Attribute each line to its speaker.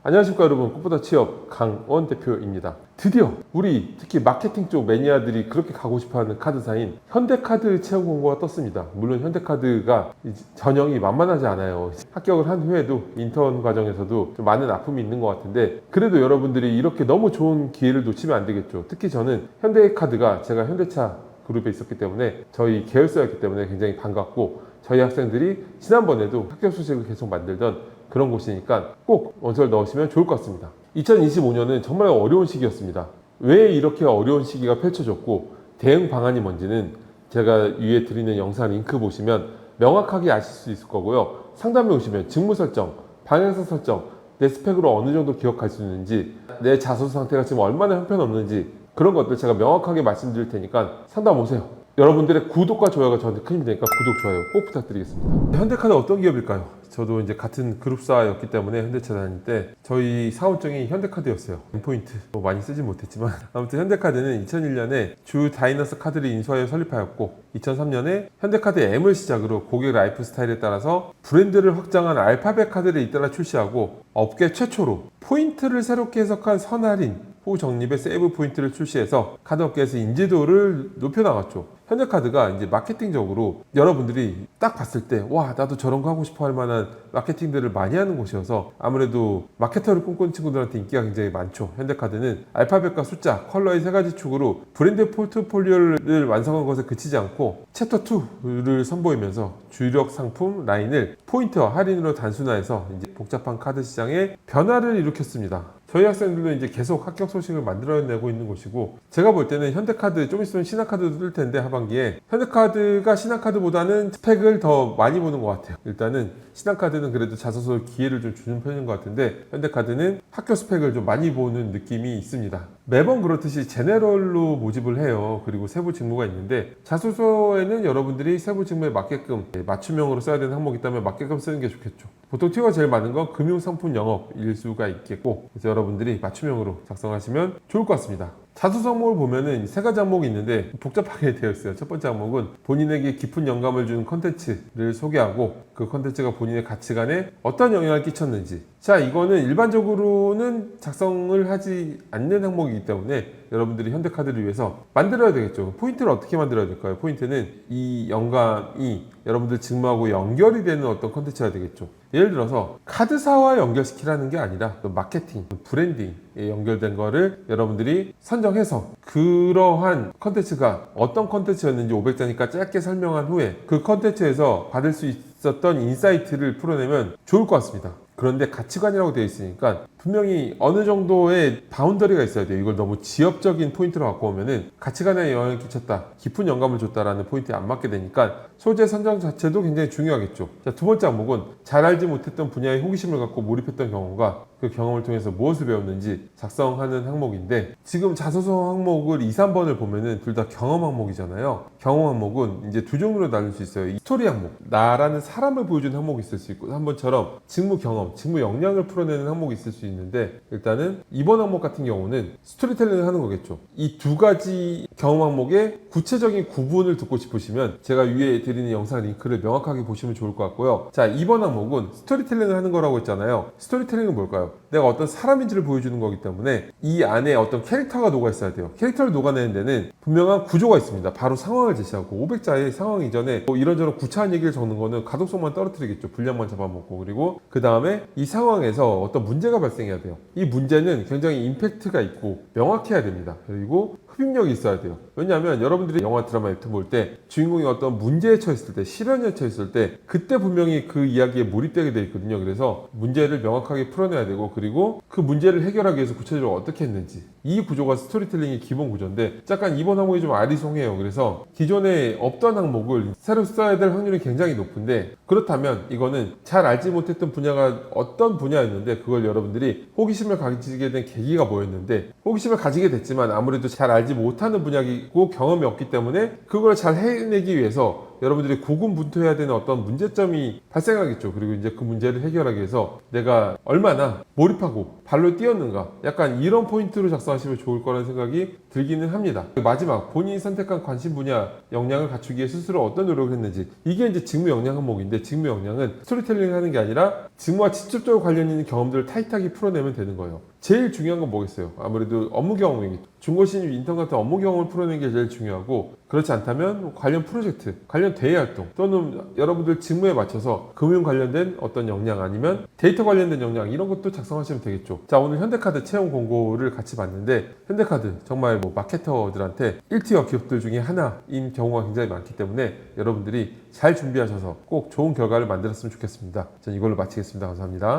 Speaker 1: 안녕하십니까 여러분, 꽃보다 취업 강원 대표입니다. 드디어 우리 특히 마케팅 쪽 매니아들이 그렇게 가고 싶어하는 카드사인 현대카드 채용 공고가 떴습니다. 물론 현대카드가 전형이 만만하지 않아요. 합격을 한 후에도 인턴 과정에서도 좀 많은 아픔이 있는 것 같은데, 그래도 여러분들이 이렇게 너무 좋은 기회를 놓치면 안 되겠죠. 특히 저는 현대카드가 제가 현대차 그룹에 있었기 때문에, 저희 계열사였기 때문에 굉장히 반갑고, 저희 학생들이 지난번에도 합격 소식을 계속 만들던 그런 곳이니까 꼭 원서를 넣으시면 좋을 것 같습니다. 2025년은 정말 어려운 시기였습니다. 왜 이렇게 어려운 시기가 펼쳐졌고 대응 방안이 뭔지는 제가 위에 드리는 영상 링크 보시면 명확하게 아실 수 있을 거고요. 상담에 오시면 직무 설정, 방향성 설정, 내 스펙으로 어느 정도 기억할 수 있는지, 내 자소서 상태가 지금 얼마나 형편없는지, 그런 것들 제가 명확하게 말씀드릴 테니까 상담 오세요. 여러분들의 구독과 좋아요가 저한테 큰 힘이 되니까 구독, 좋아요 꼭 부탁드리겠습니다. 현대카드 어떤 기업일까요? 저도 이제 같은 그룹사였기 때문에 현대차 다닐 때 저희 사원증이 현대카드였어요. end포인트 뭐 많이 쓰진 못했지만 아무튼 현대카드는 2001년에 주 다이너스 카드를 인수하여 설립하였고, 2003년에 현대카드 M을 시작으로 고객 라이프 스타일에 따라서 브랜드를 확장한 알파벳 카드를 잇따라 출시하고, 업계 최초로 포인트를 새롭게 해석한 선할인 후 적립의 세이브 포인트를 출시해서 카드업계에서 인지도를 높여나갔죠. 현대카드가 이제 마케팅적으로 여러분들이 딱 봤을 때 와, 나도 저런 거 하고 싶어 할 만한 마케팅들을 많이 하는 곳이어서 아무래도 마케터를 꿈꾸는 친구들한테 인기가 굉장히 많죠. 현대카드는 알파벳과 숫자, 컬러의 세 가지 축으로 브랜드 포트폴리오를 완성한 것에 그치지 않고 챕터 2를 선보이면서 주력 상품 라인을 포인트와 할인으로 단순화해서 이제 복잡한 카드 시장에 변화를 일으켰습니다. 저희 학생들도 이제 계속 합격 소식을 만들어내고 있는 곳이고, 제가 볼 때는 현대카드 좀 있으면 신한카드도 뜰 텐데 하반기에 현대카드가 신한카드보다는 스펙을 더 많이 보는 것 같아요. 일단은 신한카드는 그래도 자소서 기회를 좀 주는 편인 것 같은데, 현대카드는 학교 스펙을 좀 많이 보는 느낌이 있습니다. 매번 그렇듯이 제네럴로 모집을 해요. 그리고 세부 직무가 있는데, 자소서에는 여러분들이 세부 직무에 맞게끔 맞춤형으로 써야 되는 항목이 있다면 맞게끔 쓰는 게 좋겠죠. 보통 튀어가 제일 많은 건 금융상품 영업일 수가 있겠고, 그래서 여러분들이 맞춤형으로 작성하시면 좋을 것 같습니다. 자소서 항목을 보면은 세 가지 항목이 있는데 복잡하게 되어 있어요. 첫 번째 항목은 본인에게 깊은 영감을 주는 컨텐츠를 소개하고, 그 컨텐츠가 본인의 가치관에 어떤 영향을 끼쳤는지. 자, 이거는 일반적으로는 작성을 하지 않는 항목이기 때문에 여러분들이 현대카드를 위해서 만들어야 되겠죠. 포인트를 어떻게 만들어야 될까요? 포인트는 이 영감이 여러분들 직무하고 연결이 되는 어떤 컨텐츠가 되겠죠. 예를 들어서 카드사와 연결시키라는 게 아니라 마케팅, 브랜딩에 연결된 거를 여러분들이 선정해서 그러한 컨텐츠가 어떤 컨텐츠였는지 500자니까 짧게 설명한 후에 그 컨텐츠에서 받을 수 있었던 인사이트를 풀어내면 좋을 것 같습니다. 그런데 가치관이라고 되어 있으니까 분명히 어느 정도의 바운더리가 있어야 돼요. 이걸 너무 지엽적인 포인트로 갖고 오면은 가치관에 영향을 끼쳤다, 깊은 영감을 줬다라는 포인트에 안 맞게 되니까 소재 선정 자체도 굉장히 중요하겠죠. 자, 두 번째 항목은 잘 알지 못했던 분야에 호기심을 갖고 몰입했던 경험과 그 경험을 통해서 무엇을 배웠는지 작성하는 항목인데, 지금 자소서 항목을 2, 3번을 보면은 둘 다 경험 항목이잖아요. 경험 항목은 이제 두 종류로 나눌 수 있어요. 스토리 항목, 나라는 사람을 보여주는 항목이 있을 수 있고, 3번처럼 직무 경험, 직무 역량을 풀어내는 항목이 있을 수 있는데, 일단은 이번 항목 같은 경우는 스토리텔링을 하는 거겠죠. 이 두 가지 경험 항목의 구체적인 구분을 듣고 싶으시면 제가 위에 드리는 영상 링크를 명확하게 보시면 좋을 것 같고요. 자, 이번 항목은 스토리텔링을 하는 거라고 했잖아요. 스토리텔링은 뭘까요? 내가 어떤 사람인지를 보여주는 거기 때문에 이 안에 어떤 캐릭터가 녹아 있어야 돼요. 캐릭터를 녹아내는 데는 분명한 구조가 있습니다. 바로 상황을 제시하고, 500자의 상황 이전에 뭐 이런저런 구차한 얘기를 적는 거는 가독성만 떨어뜨리겠죠. 분량만 잡아먹고. 그리고 그 다음에 이 상황에서 어떤 문제가 발생해야 돼요. 이 문제는 굉장히 임팩트가 있고 명확해야 됩니다. 그리고 흡입력이 있어야 돼요. 왜냐하면 여러분들이 영화, 드라마, 웹툰 볼 때 주인공이 어떤 문제에 처했을 때, 시련에 처했을 때 그때 분명히 그 이야기에 몰입되게 되어 있거든요. 그래서 문제를 명확하게 풀어내야 되고, 그리고 그 문제를 해결하기 위해서 구체적으로 어떻게 했는지, 이 구조가 스토리텔링의 기본 구조인데, 약간 이번 항목이 좀 아리송해요. 그래서 기존에 없던 항목을 새로 써야 될 확률이 굉장히 높은데, 그렇다면 이거는 잘 알지 못했던 분야가 어떤 분야였는데 그걸 여러분들이 호기심을 가지게 된 계기가 뭐였는데, 호기심을 가지게 됐지만 아무래도 잘 알지 못하는 분야이고 경험이 없기 때문에 그걸 잘 해내기 위해서 여러분들이 고군분투해야 되는 어떤 문제점이 발생하겠죠. 그리고 이제 그 문제를 해결하기 위해서 내가 얼마나 몰입하고 발로 뛰었는가, 약간 이런 포인트로 작성하시면 좋을 거라는 생각이 들기는 합니다. 마지막, 본인이 선택한 관심 분야 역량을 갖추기 위해 스스로 어떤 노력을 했는지, 이게 이제 직무 역량 항목인데, 직무 역량은 스토리텔링을 하는 게 아니라 직무와 직접적으로 관련 있는 경험들을 타이트하게 풀어내면 되는 거예요. 제일 중요한 건 뭐겠어요? 아무래도 업무 경험이겠죠. 중고신입, 인턴 같은 업무 경험을 풀어내는 게 제일 중요하고, 그렇지 않다면 관련 프로젝트, 관련 대외 활동, 또는 여러분들 직무에 맞춰서 금융 관련된 어떤 역량, 아니면 데이터 관련된 역량, 이런 것도 작성하시면 되겠죠. 자, 오늘 현대카드 채용 공고를 같이 봤는데, 현대카드 정말 뭐 마케터들한테 1티어 기업들 중에 하나인 경우가 굉장히 많기 때문에 여러분들이 잘 준비하셔서 꼭 좋은 결과를 만들었으면 좋겠습니다. 전 이걸로 마치겠습니다. 감사합니다.